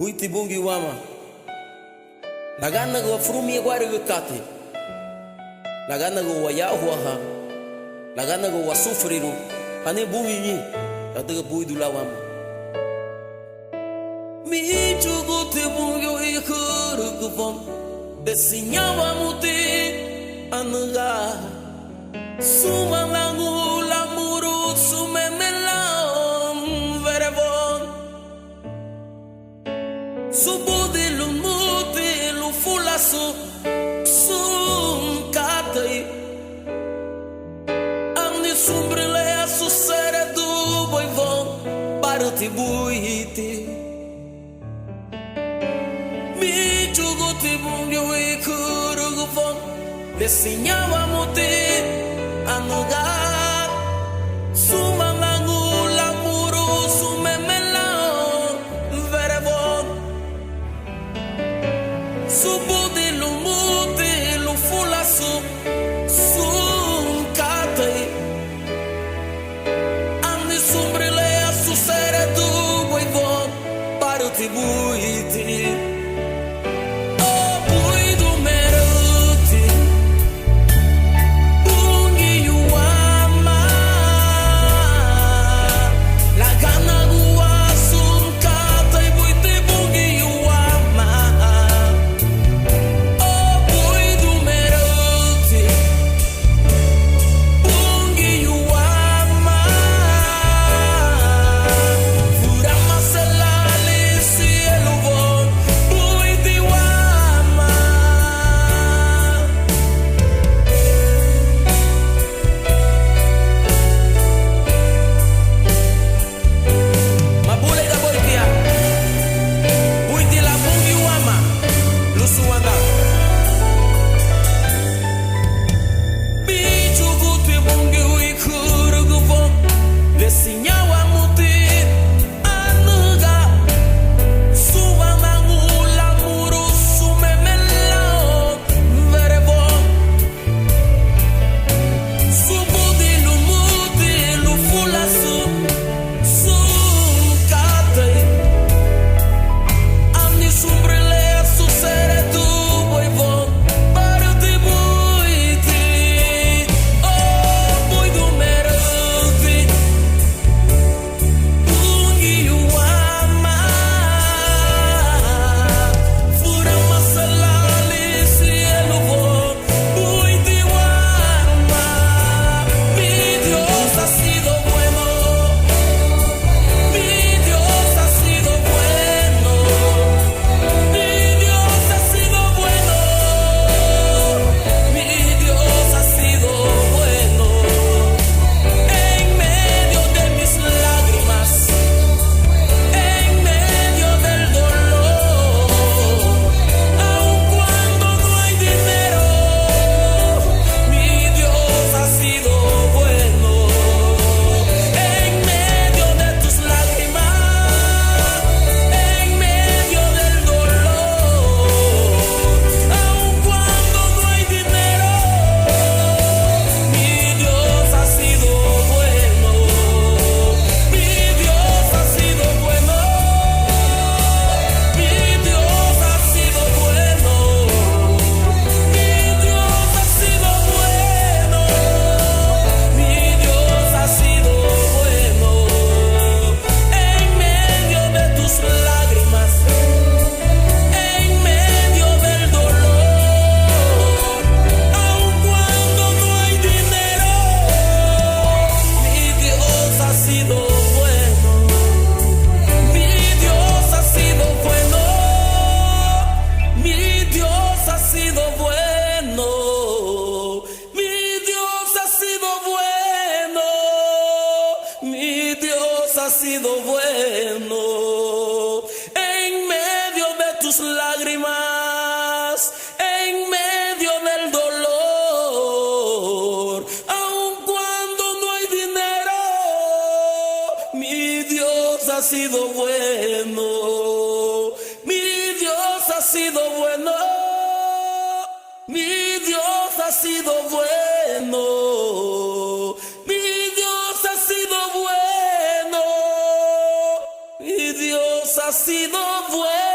Uiti bungi wama Lagana go frumi gwari go kate Lagana go waya huaha Lagana go wasufriru Hane bungi ni Kataga bui dula wama Mi chugu te bungi o ikuru gufon Desinyawa muti Anaga Sumangangu lamuru sumemelam verevon Subudi lumuti lufulasu sum katai Amni sumbrile su sere du boivon Baruti buiti Mi chuguti bungyo ikuru gufon Desinyawa muti Anuga Sumangangu lamuru sumemelam verevon Subudi lumuti lufulasu sum katai Amni sumbrile su sere du boivon Baruti buiti Ha sido bueno en medio de tus lágrimas, en medio del dolor, aun cuando no hay dinero, mi Dios ha sido bueno, mi Dios ha sido bueno, mi Dios ha sido bueno. Ha sido bueno.